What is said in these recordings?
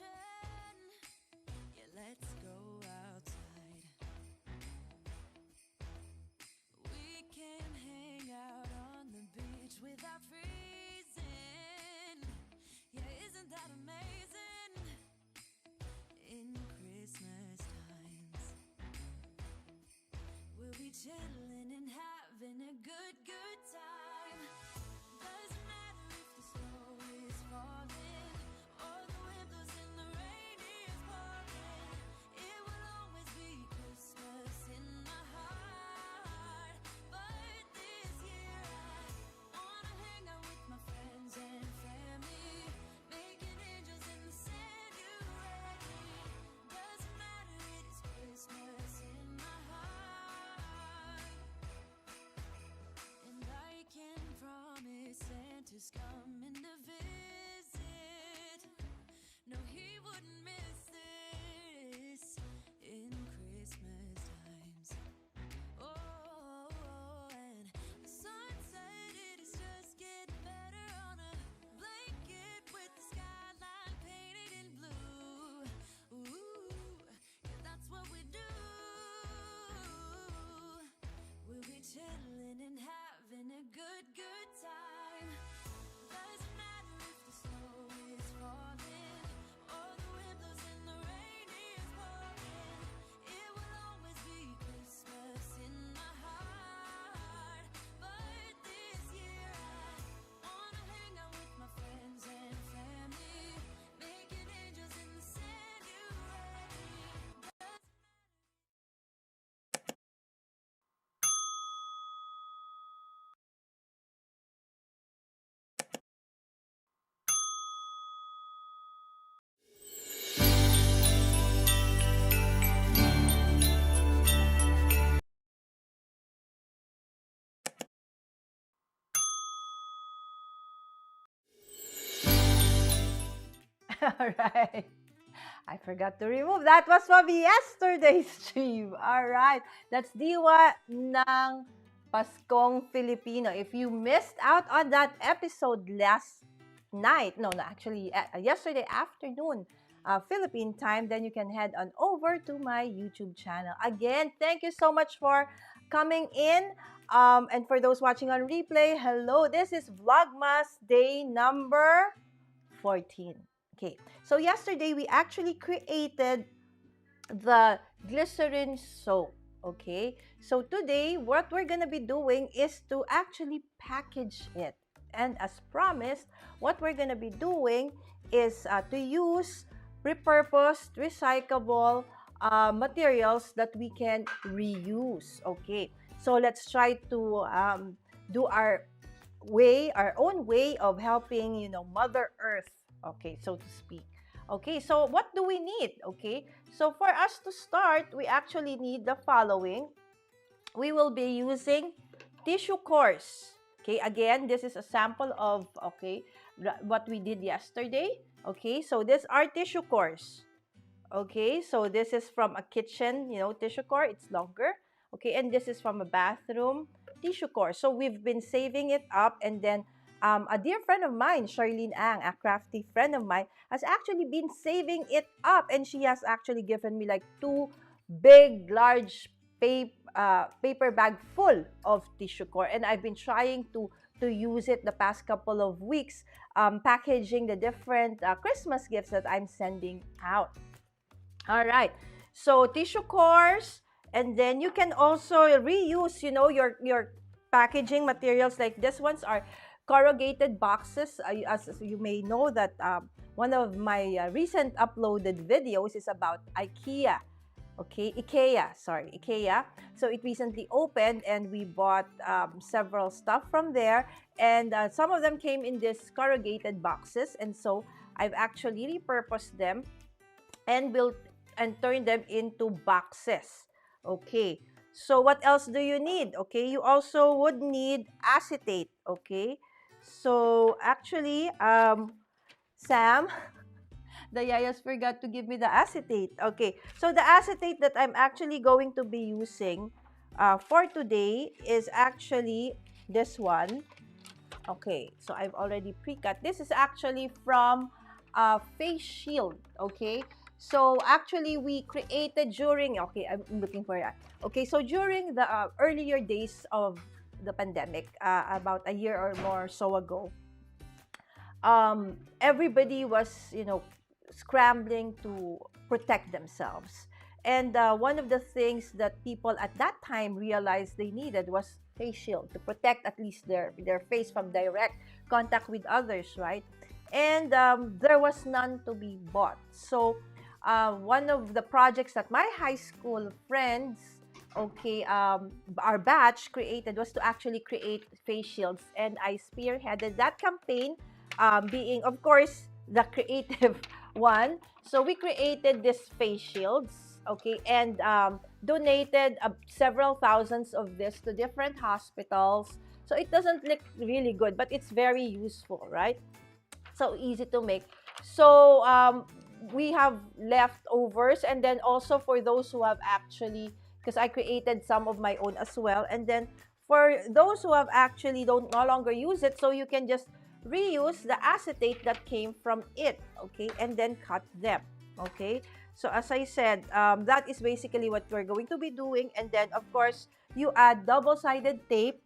Yeah, let's go outside. We can hang out on the beach without freezing. Yeah, isn't that amazing? In Christmas times, we'll be chilling and having a good time. Doesn't matter if the snow is falling or the wind blows and the rain is pouring. It will always be Christmas in my heart. But this year I wanna hang out with my friends and family, making angels in the sand. You ready? Doesn't matter, it is Christmas in my heart. And I can promise Santa's coming to visit. No, he wouldn't miss this in Christmas times. Oh, and the sunset, it is just getting better on a blanket with the skyline painted in blue. Ooh, yeah, that's what we do. We'll be chilling and having a good time. Doesn't matter if the snow is falling or the wind blows and the rain is pouring. It will always be Christmas in my heart. But this year I wanna hang out with my friends and family, making angels in the sand. You ready? All right. I forgot to remove. That was from yesterday's stream. All right. That's diwa ng Paskong Filipino. If you missed out on that episode last night, no, actually, yesterday afternoon, Philippine time, then you can head on over to my YouTube channel. Again, thank you so much for coming in. And for those watching on replay, hello. This is Vlogmas day number 14. Okay, so yesterday we actually created the glycerin soap. Okay, so today what we're gonna be doing is to actually package it. And as promised, what we're gonna be doing is to use repurposed, recyclable materials that we can reuse. Okay, so let's try to do our own way of helping, Mother Earth, okay, so to speak. Okay, so what do we need? Okay, so for us to start, we actually need the following. We will be using tissue cores. Okay, again, this is a sample of, okay, what we did yesterday. Okay, so these are tissue cores. Okay, so this is from a kitchen, tissue core. It's longer. Okay, and this is from a bathroom tissue core. So we've been saving it up, and then a dear friend of mine, Charlene Ang, a crafty friend of mine, has actually been saving it up, and she has actually given me like two big, large paper bag full of tissue core, and I've been trying to use it the past couple of weeks, packaging the different Christmas gifts that I'm sending out. All right, so tissue cores, and then you can also reuse, your packaging materials. Like this ones are corrugated boxes. As you may know that one of my recent uploaded videos is about IKEA. Okay, IKEA. So it recently opened, and we bought several stuff from there, and some of them came in these corrugated boxes, and so I've actually repurposed them and built and turn them into boxes. Okay, so what else do you need? Okay, you also would need acetate. Okay, so actually, Sam, the Yayas forgot to give me the acetate. Okay, so the acetate that I'm actually going to be using for today is actually this one. Okay, so I've already pre-cut. This is actually from face shield, okay? So actually, we created during, okay, I'm looking for that. Okay, so during the earlier days of the pandemic, about a year or more so ago, everybody was, scrambling to protect themselves. And one of the things that people at that time realized they needed was face shield to protect at least their face from direct contact with others, right? And there was none to be bought. So one of the projects that my high school friends, okay, our batch created was to actually create face shields, and I spearheaded that campaign, being, of course, the creative one. So we created these face shields, okay, and donated several thousands of this to different hospitals. So it doesn't look really good, but it's very useful, right? So easy to make. So we have leftovers, and then also for those who have actually, because I created some of my own as well, and then for those who have actually don't no longer use it, so you can just reuse the acetate that came from it, okay, and then cut them, okay. So as I said, that is basically what we're going to be doing, and then of course you add double-sided tape,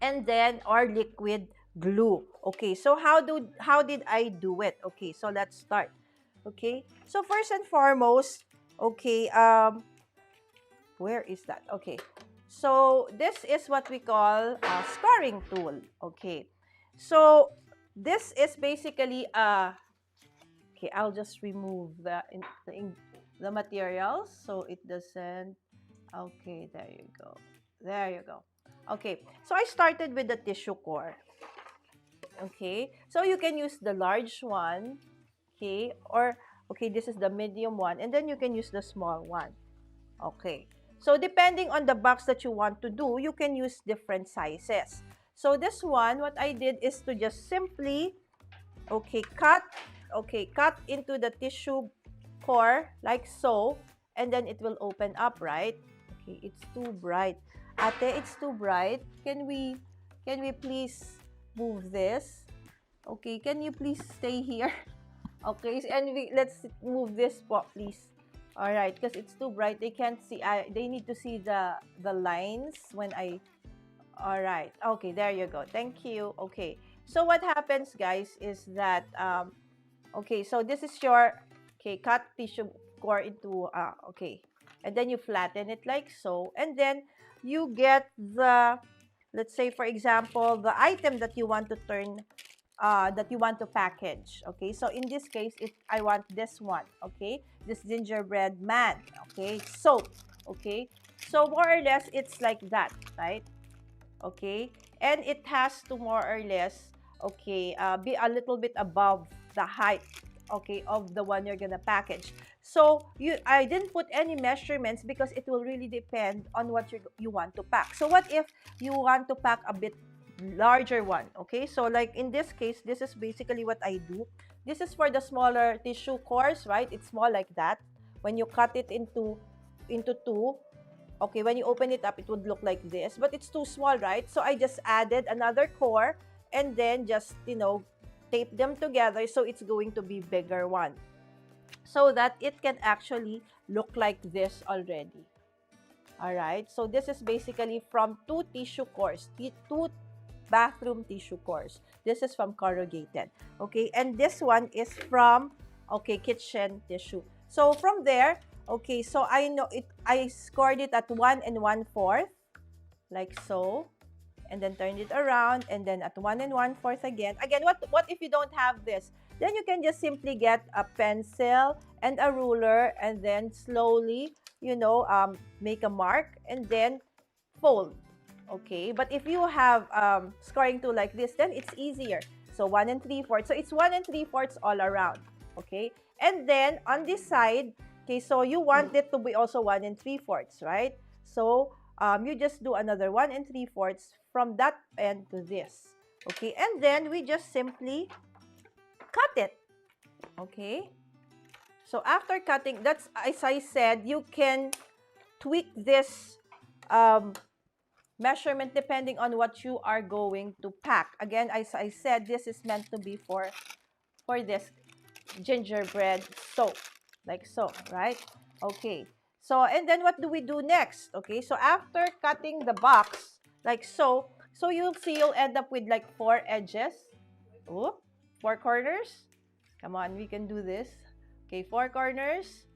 and then our liquid glue. Okay, so how did I do it? Okay, so let's start. Okay, so first and foremost, okay, where is that? Okay, so this is what we call a scoring tool. Okay, so this is basically okay, I'll just remove the materials so it doesn't. Okay, there you go. There you go. Okay, so I started with the tissue core. Okay, so you can use the large one, okay, or okay, this is the medium one, and then you can use the small one. Okay, so depending on the box that you want to do, you can use different sizes. So this one, what I did is to just simply, okay, cut into the tissue core like so, and then it will open up, right? Okay, it's too bright. Ate, it's too bright. Can we please move this? Okay, can you please stay here? Okay, and let's move this po, please. All right, because it's too bright. They can't see. They need to see the lines when I. All right. Okay, there you go. Thank you. Okay. So what happens, guys, is that okay, so this is your, okay, cut tissue core into, okay, and then you flatten it like so, and then you get the, let's say, for example, the item that you want to that you want to package. Okay, so in this case, I want this one, okay, this gingerbread man, okay, soap, okay, so more or less, it's like that, right? Okay, and it has to more or less, okay, be a little bit above the height, okay, of the one you're gonna package. So I didn't put any measurements because it will really depend on what you want to pack. So what if you want to pack a bit larger one? Okay, so like in this case, this is basically what I do. This is for the smaller tissue cores, right? It's small like that. When you cut it into two, okay, when you open it up, it would look like this, but it's too small, right? So I just added another core and then just, tape them together so it's going to be bigger one, so that it can actually look like this already. All right, so this is basically from two tissue cores, two bathroom tissue cores. This is from corrugated, okay, and this one is from, okay, kitchen tissue. So from there, okay, so I know it, I scored it at 1 1/4, like so, and then turned it around, and then at 1 1/4 again. Again, what if you don't have this? Then you can just simply get a pencil and a ruler, and then slowly, make a mark, and then fold. Okay, but if you have scoring tool like this, then it's easier. So 1 3/4. So it's 1 3/4 all around. Okay, and then on this side, okay, so you want it to be also 1 3/4, right? So you just do another 1 3/4 from that end to this. Okay, and then we just simply cut it. Okay, so after cutting, that's, as I said, you can tweak this measurement depending on what you are going to pack. Again, as I said, this is meant to be for for this gingerbread soap, like so, right? Okay. So, and then what do we do next? Okay, so after cutting the box, like so, so you'll see you'll end up with like 4 edges. Oh, 4 corners. Come on, we can do this. Okay, 4 corners.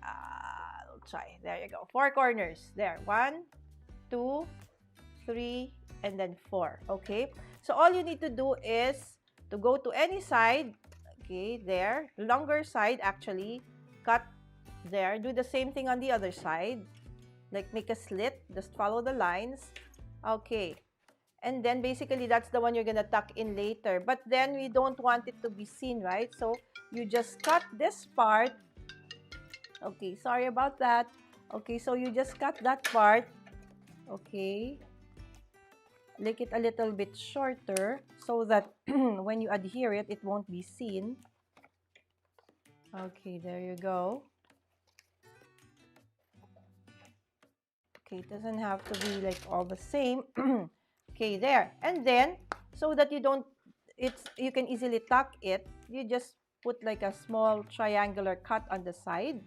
I'll try. There you go. 4 corners. There. 1, 2, 3, and then 4. Okay. So all you need to do is to go to any side. Okay, there. Longer side, actually. Cut there. Do the same thing on the other side. Like make a slit. Just follow the lines. Okay. And then basically that's the one you're gonna tuck in later. But then we don't want it to be seen, right? So you just cut this part. Okay, sorry about that. Okay, so you just cut that part. Okay. Make it a little bit shorter so that when you adhere it, it won't be seen. Okay, there you go. Okay, it doesn't have to be like all the same. Okay, there. And then, so that you don't, you can easily tuck it, you just put like a small triangular cut on the side.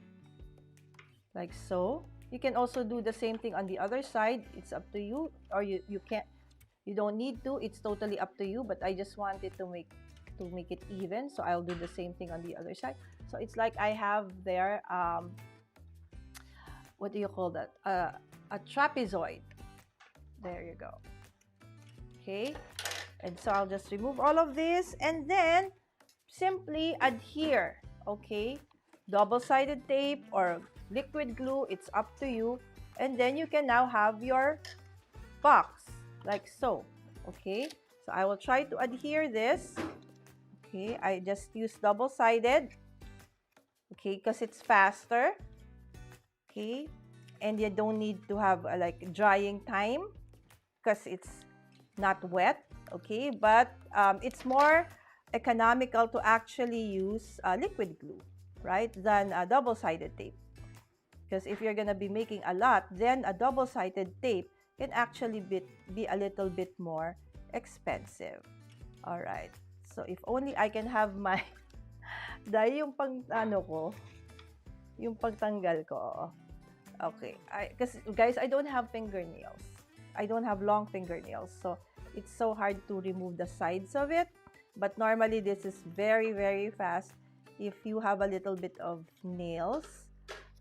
Like so. You can also do the same thing on the other side. It's up to you. Or you can't, you don't need to. It's totally up to you. But I just wanted to make it even. So I'll do the same thing on the other side. So it's like I have there, what do you call that? A trapezoid. There you go. Okay. And so I'll just remove all of this and then simply adhere. Okay. Double-sided tape or liquid glue, it's up to you. And then you can now have your box like so. Okay. So I will try to adhere this. Okay. I just use double-sided. Okay. Because it's faster. Okay. And you don't need to have like drying time because it's not wet. Okay. But it's more economical to actually use liquid glue, right, than a double-sided tape. Because if you're going to be making a lot, then a double-sided tape can actually be a little bit more expensive. All right. So if only I can have my dahil yung pang ano ko, yung pagtanggal ko. Okay. Because guys, I don't have fingernails. I don't have long fingernails. So it's so hard to remove the sides of it. But normally this is very, very fast if you have a little bit of nails.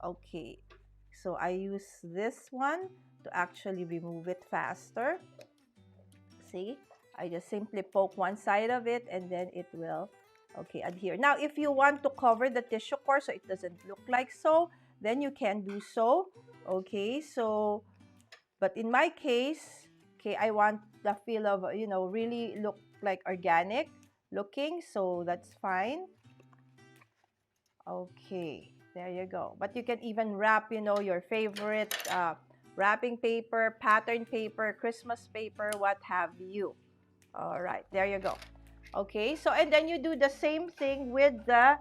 Okay, so I use this one to actually remove it faster. See, I just simply poke one side of it and then it will, okay, adhere. Now, if you want to cover the tissue core so it doesn't look like so, then you can do so. Okay, so, but in my case, okay, I want the feel of, you know, really look like organic looking, so that's fine. Okay, there you go. But you can even wrap, you know, your favorite wrapping paper, pattern paper, Christmas paper, what have you. All right, there you go. Okay, so and then you do the same thing with the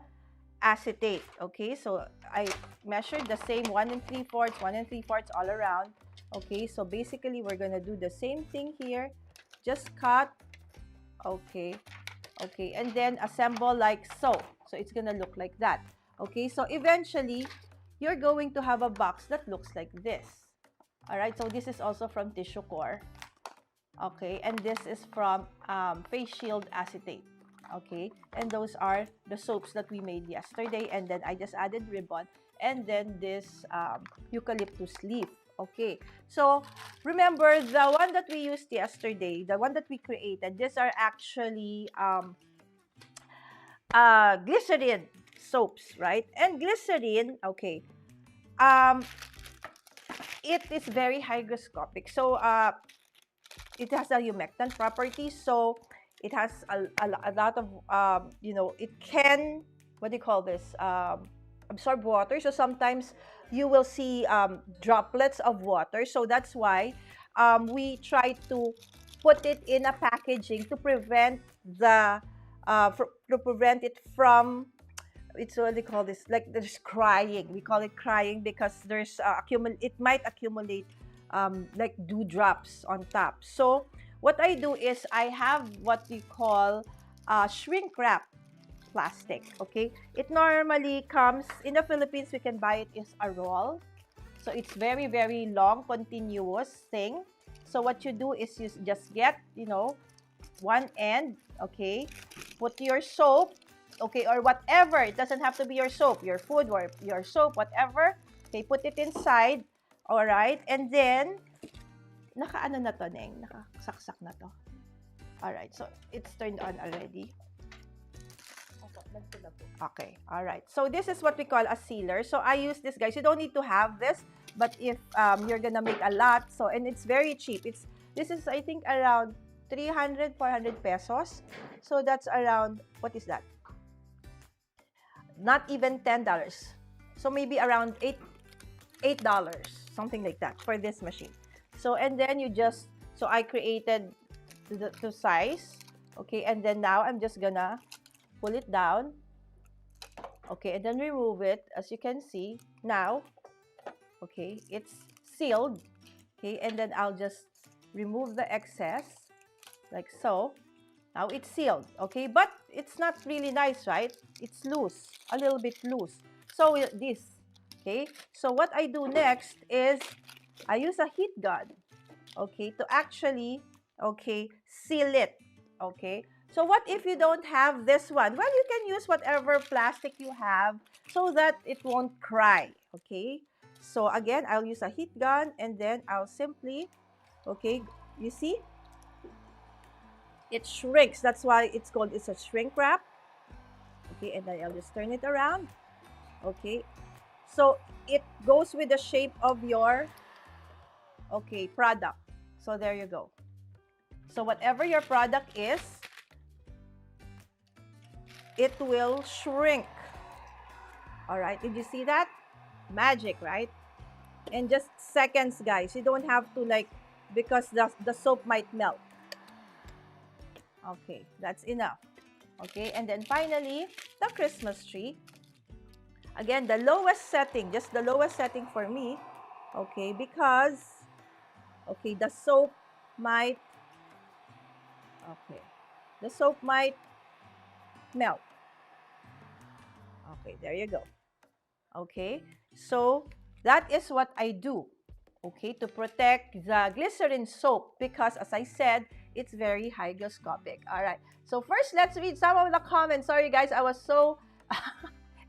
acetate. Okay, so I measured the same 1 3/4, 1 3/4 all around. Okay, so basically we're gonna do the same thing here. Just cut. Okay, okay, and then assemble like so. So it's gonna look like that. Okay, so eventually you're going to have a box that looks like this. All right, so this is also from Tissue Core. Okay, and this is from Face Shield Acetate. Okay, and those are the soaps that we made yesterday, and then I just added ribbon and then this eucalyptus leaf. Okay, so remember the one that we used yesterday, the one that we created, these are actually glycerin soaps, right? And glycerin, okay, it is very hygroscopic. So it has a humectant property. So it has a lot of, you know, it can, what do you call this? Absorb water. So sometimes you will see droplets of water. So that's why we try to put it in a packaging to prevent the to prevent it from, it's what they call this, like there's crying. We call it crying because there's it might accumulate like dewdrops on top. So what I do is I have what we call shrink wrap. plastic, okay? It normally comes, in the Philippines, we can buy it as a roll. So it's very, very long, continuous thing. So what you do is you just get, one end, okay? Put your soap, okay, or whatever. It doesn't have to be your soap, your food, or your soap, whatever. Okay, put it inside, all right? And then, naka-ano na to, Neng? Nakasaksak na to. All right, so it's turned on already. Okay, all right. So this is what we call a sealer. So I use this, guys. You don't need to have this, but if you're gonna make a lot, so, and it's very cheap. This is, I think, around 300, 400 pesos. So that's around, what is that? Not even $10. So maybe around $8, something like that for this machine. So, and then you just, so I created the size, okay, and then now I'm just gonna pull it down, okay, and then remove it. As you can see now, okay, it's sealed, okay, and then I'll just remove the excess like so. Now it's sealed, okay, but it's not really nice, right? It's loose, a little bit loose. So this, okay, so what I do next is I use a heat gun, okay, to actually, okay, seal it, okay. So what if you don't have this one? Well, you can use whatever plastic you have so that it won't cry, okay. So again, I'll use a heat gun, and then I'll simply, okay, you see, it shrinks. That's why it's a shrink wrap, okay, and then I'll just turn it around, okay. So it goes with the shape of your, okay, product. So there you go. So whatever your product is, it will shrink. All right, did you see that? Magic, right? In just seconds, guys. You don't have to, like, because the soap might melt. Okay, that's enough. Okay, and then finally, the Christmas tree. Again, the lowest setting, just the lowest setting for me, okay, because, okay, the soap might, okay, the soap might melt. Okay, there you go. Okay, so that is what I do, okay, to protect the glycerin soap, because as I said, it's very hygroscopic. All right, so first let's read some of the comments. Sorry guys, I was so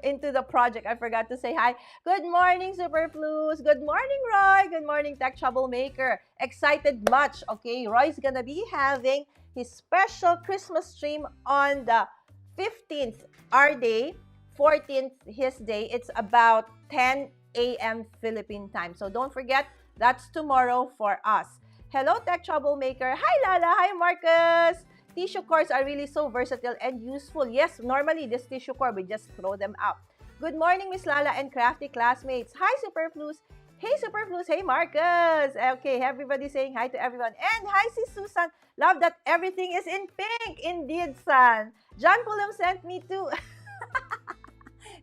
into the project, I forgot to say hi. Good morning, Superflus. Good morning, Roy. Good morning, Tech Troublemaker. Excited much. Okay, Roy's gonna be having his special Christmas stream on the 15th, our day, 14th, his day. It's about 10 a.m. Philippine time. So don't forget, that's tomorrow for us. Hello, Tech Troublemaker. Hi, Lala. Hi, Marcus. Tissue cores are really so versatile and useful. Yes, normally this tissue core, we just throw them out. Good morning, Miss Lala and crafty classmates. Hi, Superflus. Hey, Superflus. Hey, Marcus. Okay, everybody saying hi to everyone. And hi, si Susan. Love that everything is in pink. Indeed, son. John Pulam sent me to...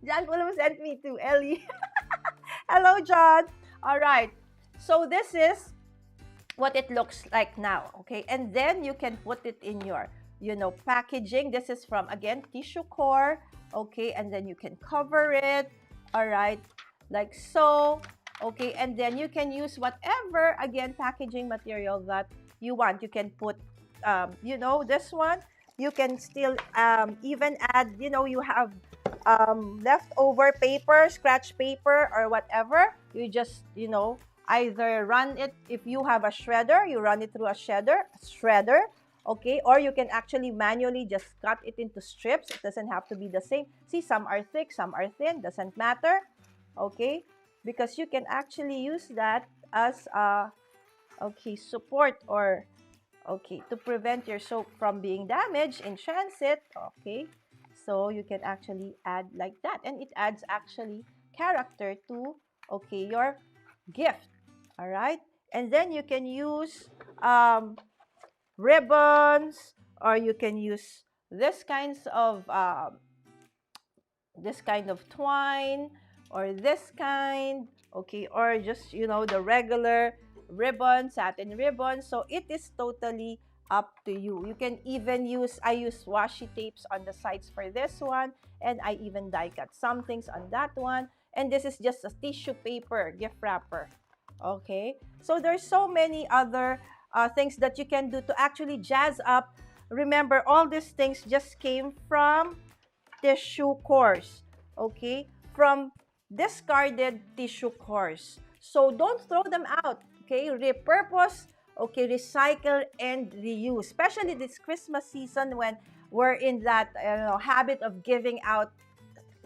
John Pulam sent me to Ellie. Hello, John. All right. So this is what it looks like now, okay? And then you can put it in your, packaging. This is from, again, tissue core, okay? And then you can cover it, all right, like so, okay? And then you can use whatever, again, packaging material that you want. You can put, this one. You can still even add, you have leftover paper, scratch paper, or whatever. You just, either run it, if you have a shredder, you run it through a shredder, okay? Or you can actually manually just cut it into strips. It doesn't have to be the same. See, some are thick, some are thin, doesn't matter, okay? Because you can actually use that as a, okay, support, or, okay, to prevent your soap from being damaged in transit, okay? So you can actually add like that, and it adds actually character to, okay, your gift. All right, and then you can use ribbons, or you can use this kind of twine, or this kind, okay, or just the regular ribbon, satin ribbon. So it is totally up to you. You can even use, I use washi tapes on the sides for this one, and I even die cut some things on that one. And this is just a tissue paper gift wrapper. Okay, so there's so many other things that you can do to actually jazz up. Remember, all these things just came from tissue cores, okay, from discarded tissue cores. So don't throw them out, okay? Repurpose, okay, recycle and reuse, especially this Christmas season when we're in that habit of giving out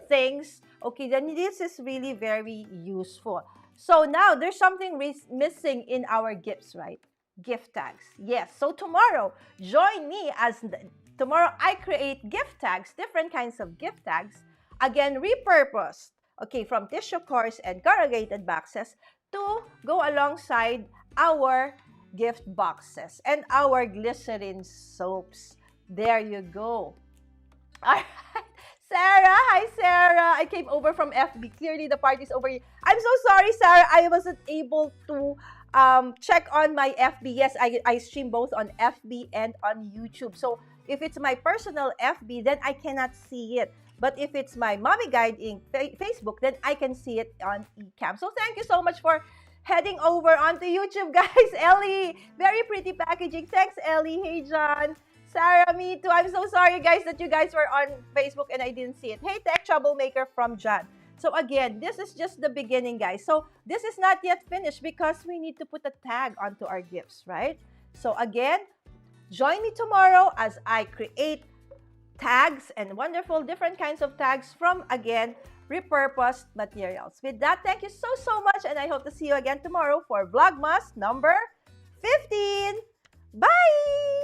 things, okay, then this is really very useful. So now there's something missing in our gifts, right? Gift tags. Yes. So tomorrow, join me as tomorrow I create gift tags, different kinds of gift tags, again repurposed, okay, from tissue cores and corrugated boxes to go alongside our gift boxes and our glycerin soaps. There you go. All right. Sarah, hi Sarah. I came over from FB. Clearly the party's over here. I'm so sorry, Sarah. I wasn't able to check on my FB. Yes, I stream both on FB and on YouTube. So if it's my personal FB, then I cannot see it. But if it's my Mommy Guide in Facebook, then I can see it on eCam. So thank you so much for heading over onto YouTube, guys. Ellie, very pretty packaging. Thanks, Ellie. Hey, John. Sarah, me too. I'm so sorry, guys, that you guys were on Facebook and I didn't see it. Hey, Tech Troublemaker from John. So again, this is just the beginning, guys. So this is not yet finished because we need to put a tag onto our gifts, right? So again, join me tomorrow as I create tags and wonderful different kinds of tags from, again, repurposed materials. With that, thank you so, so much, and I hope to see you again tomorrow for Vlogmas number 15. Bye!